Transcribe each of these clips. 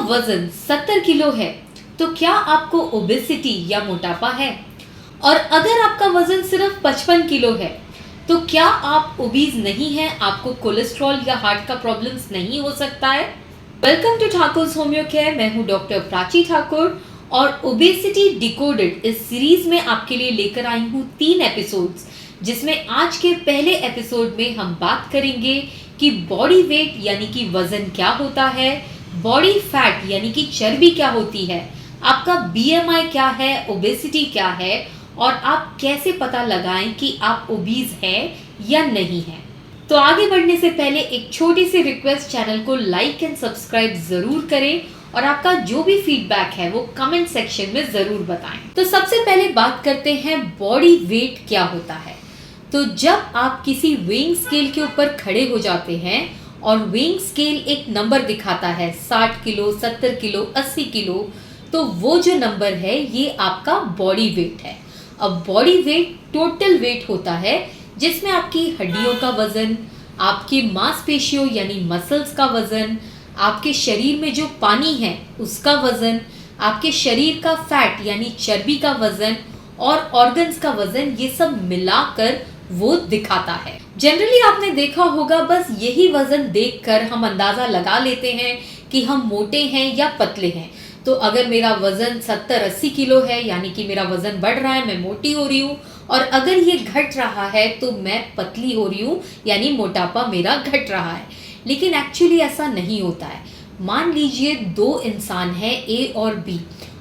वजन 70 किलो है तो क्या आपको ओबेसिटी या मोटापा है? और अगर आपका वजन सिर्फ 55 किलो है तो क्या आप ओबीज नहीं हैं, आपको कोलेस्ट्रॉल या हार्ट का प्रॉब्लम्स नहीं हो सकता है? Welcome to Thakur's homeo care. मैं हूं डॉक्टर प्राची ठाकुर और ओबेसिटी डिकोडेड इस सीरीज में आपके लिए लेकर आई हूं 3 एपिसोड्स, जिसमें आज के पहले एपिसोड में हम बात करेंगे कि बॉडी वेट यानी कि वजन क्या होता है, बॉडी फैट यानी कि चर्बी क्या होती है, आपका बीएमआई क्या है, ओबेसिटी क्या है और आप कैसे पता लगाएं कि आप ओबीज हैं या नहीं हैं। तो आगे बढ़ने से पहले एक छोटी सी रिक्वेस्ट, चैनल को लाइक एंड सब्सक्राइब जरूर करें और आपका जो भी फीडबैक है वो कमेंट सेक्शन में जरूर बताएं। तो सबसे पहले बात करते हैं बॉडी वेट क्या होता है। तो जब आप किसी वेइंग स्केल के ऊपर खड़े हो जाते हैं और वेइंग स्केल एक नंबर दिखाता है 60 किलो, 70 किलो, 80 किलो, तो वो जो नंबर है ये आपका बॉडी वेट है। अब बॉडी वेट टोटल वेट होता है जिसमें आपकी हड्डियों का वजन, आपकी मांसपेशियों यानी मसल्स का वजन, आपके शरीर में जो पानी है उसका वजन, आपके शरीर का फैट यानी चर्बी का वजन और ऑर्गन्स का वजन, ये सब मिलाकर वो दिखाता है। जनरली आपने देखा होगा बस यही वजन देखकर हम अंदाजा लगा लेते हैं कि हम मोटे हैं या पतले हैं। तो अगर मेरा वजन 70-80 किलो है यानी कि मेरा वजन बढ़ रहा है, मैं मोटी हो रही हूँ, और अगर ये घट रहा है तो मैं पतली हो रही हूँ यानी मोटापा मेरा घट रहा है। लेकिन एक्चुअली ऐसा नहीं होता है। मान लीजिए 2 इंसान हैं, ए और बी,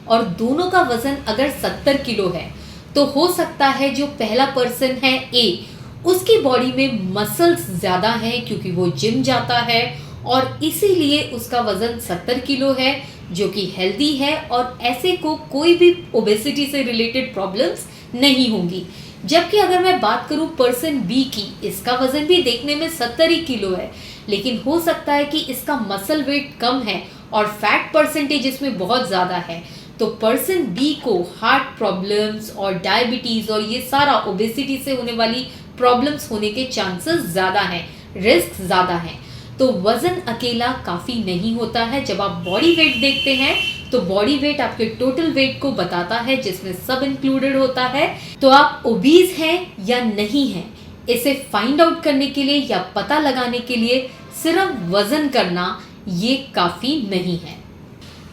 और दोनों का वजन अगर 70 किलो है तो हो सकता है जो पहला पर्सन है ए, उसकी बॉडी में मसल्स ज़्यादा हैं क्योंकि वो जिम जाता है और इसीलिए उसका वजन 70 किलो है, जो कि हेल्दी है और ऐसे को कोई भी ओबेसिटी से रिलेटेड प्रॉब्लम्स नहीं होंगी। जबकि अगर मैं बात करूं पर्सन बी की, इसका वजन भी देखने में 70 ही किलो है, लेकिन हो सकता है कि इसका मसल वेट कम है और फैट परसेंटेज इसमें बहुत ज़्यादा है। तो पर्सन बी को हार्ट प्रॉब्लम्स और डायबिटीज़ और ये सारा ओबेसिटी से होने वाली प्रॉब्लम्स होने के चांसेस ज़्यादा हैं, रिस्क ज़्यादा हैं। तो वज़न अकेला काफ़ी नहीं होता है। जब आप बॉडी वेट देखते हैं तो बॉडी वेट आपके टोटल वेट को बताता है, जिसमें सब इंक्लूडेड होता है। तो आप ओबीज हैं या नहीं हैं, इसे फाइंड आउट करने के लिए या पता लगाने के लिए सिर्फ वज़न करना ये काफ़ी नहीं है।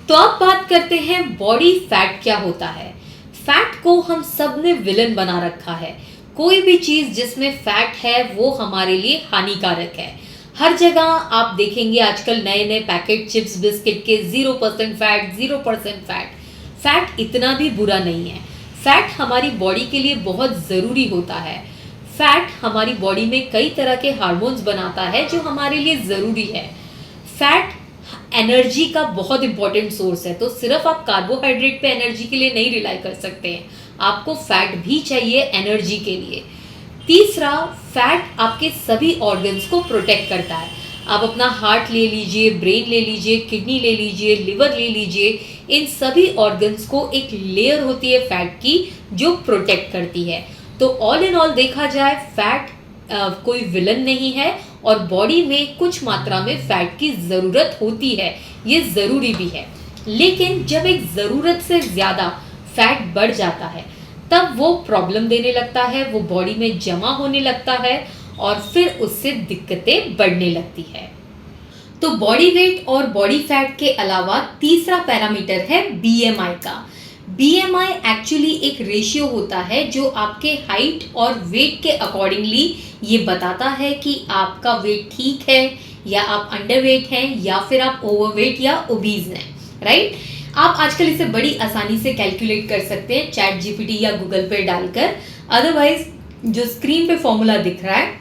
तो अब बात करते हैं बॉडी फैट क्या होता है। फैट को हम सब ने विलन बना रखा है। कोई भी चीज़ जिसमें फैट है वो हमारे लिए हानिकारक है। हर जगह आप देखेंगे आजकल नए नए पैकेट चिप्स बिस्किट के 0% फैट, 0% फैट। फैट इतना भी बुरा नहीं है। फैट हमारी बॉडी के लिए बहुत ज़रूरी होता है। फैट हमारी बॉडी में कई तरह के हार्मोन्स बनाता है जो हमारे लिए ज़रूरी है। फैट एनर्जी का बहुत इंपॉर्टेंट सोर्स है, तो सिर्फ आप कार्बोहाइड्रेट पे एनर्जी के लिए नहीं रिलाई कर सकते हैं, आपको फैट भी चाहिए एनर्जी के लिए। तीसरा, फैट आपके सभी ऑर्गन्स को प्रोटेक्ट करता है। आप अपना हार्ट ले लीजिए, ब्रेन ले लीजिए, किडनी ले लीजिए, लिवर ले लीजिए, इन सभी ऑर्गन्स को एक लेयर होती है फैट की जो प्रोटेक्ट करती है। तो ऑल इन ऑल देखा जाए फैट कोई विलन नहीं है और बॉडी में कुछ मात्रा में फैट की ज़रूरत होती है, ये ज़रूरी भी है। लेकिन जब एक ज़रूरत से ज़्यादा फैट बढ़ जाता है तब वो प्रॉब्लम देने लगता है, वो बॉडी में जमा होने लगता है और फिर उससे दिक्कतें बढ़ने लगती है। तो बॉडी वेट और बॉडी फैट के अलावा तीसरा पैरामीटर है बीएमआई का। बीएमआई एक्चुअली एक रेशियो होता है जो आपके हाइट और वेट के अकॉर्डिंगली ये बताता है कि आपका वेट ठीक है या आप अंडरवेट हैं या फिर आप ओवरवेट या ओबीज हैं, राइट। आप आजकल इसे बड़ी आसानी से कैलकुलेट कर सकते हैं चैट जीपीटी या गूगल पे डालकर। अदरवाइज जो स्क्रीन पे फॉर्मूला दिख रहा है,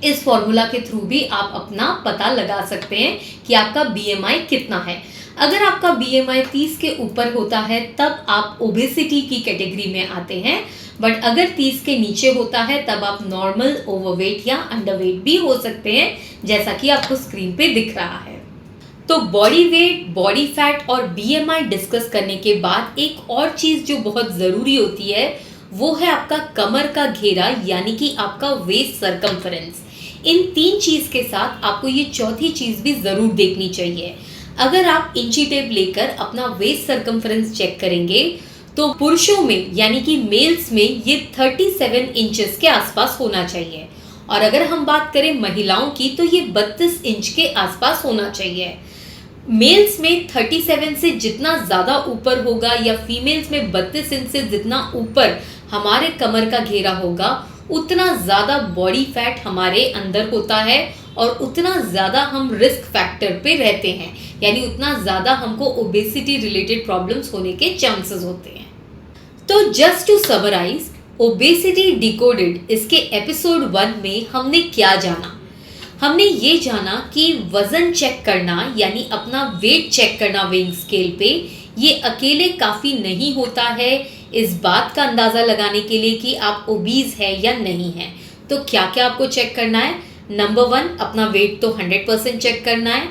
इस फॉर्मूला के थ्रू भी आप अपना पता लगा सकते हैं कि आपका बीएमआई कितना है। अगर आपका बीएमआई 30 के ऊपर होता है तब आप ओबेसिटी की कैटेगरी में आते हैं, बट अगर 30 के नीचे होता है तब आप नॉर्मल, ओवरवेट या अंडरवेट भी हो सकते हैं, जैसा कि आपको स्क्रीन पे दिख रहा है। तो बॉडी वेट, बॉडी फैट और बीएमआई डिस्कस करने के बाद एक और चीज़ जो बहुत ज़रूरी होती है वो है आपका कमर का घेरा यानी कि आपका वेस्ट सरकमफेरेंस। इन 3 चीज़ के साथ आपको ये चौथी चीज़ भी ज़रूर देखनी चाहिए। अगर आप इंची टेप लेकर अपना वेस्ट सरकमफ्रेंस चेक करेंगे तो पुरुषों में यानी कि मेल्स में ये 37 इंचेस के आसपास होना चाहिए, और अगर हम बात करें महिलाओं की तो ये 32 इंच के आसपास होना चाहिए। मेल्स में 37 से जितना ज़्यादा ऊपर होगा या फीमेल्स में 32 इंच से जितना ऊपर हमारे कमर का घेरा होगा, उतना ज़्यादा बॉडी फैट हमारे अंदर होता है और उतना ज़्यादा हम रिस्क फैक्टर पे रहते हैं, यानी उतना ज़्यादा हमको ओबेसिटी रिलेटेड प्रॉब्लम्स होने के चांसेस होते हैं। तो just to summarize, obesity decoded इसके एपिसोड 1 में हमने क्या जाना? हमने ये जाना कि वज़न चेक करना यानी अपना वेट चेक करना वेइंग स्केल पे, ये अकेले काफ़ी नहीं होता है इस बात का अंदाज़ा लगाने के लिए कि आप ओबीज है या नहीं है। तो क्या क्या आपको चेक करना है? नंबर 1, अपना वेट तो 100% चेक करना है।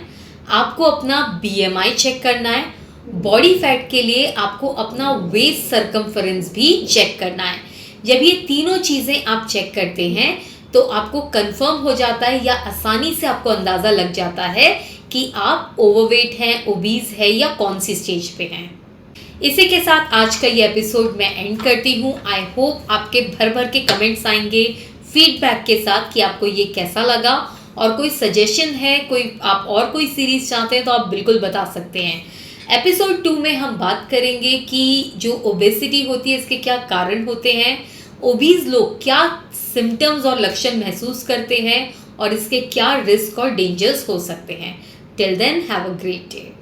आपको अपना बीएमआई चेक करना है। बॉडी फैट के लिए आपको अपना वेस्ट सरकमफरेंस भी चेक करना है। जब ये तीनों चीज़ें आप चेक करते हैं तो आपको कंफर्म हो जाता है या आसानी से आपको अंदाज़ा लग जाता है कि आप ओवरवेट हैं, ओबीज है या कौन सी स्टेज पे हैं। इसी के साथ आज का ये एपिसोड मैं एंड करती हूँ। आई होप आपके भर भर के कमेंट्स आएंगे फीडबैक के साथ कि आपको ये कैसा लगा, और कोई सजेशन है, कोई आप और कोई सीरीज़ चाहते हैं तो आप बिल्कुल बता सकते हैं। एपिसोड 2 में हम बात करेंगे कि जो ओबेसिटी होती है इसके क्या कारण होते हैं, ओबीज लोग क्या सिम्टम्स और लक्षण महसूस करते हैं और इसके क्या रिस्क और डेंजर्स हो सकते हैं। Till then have a great day.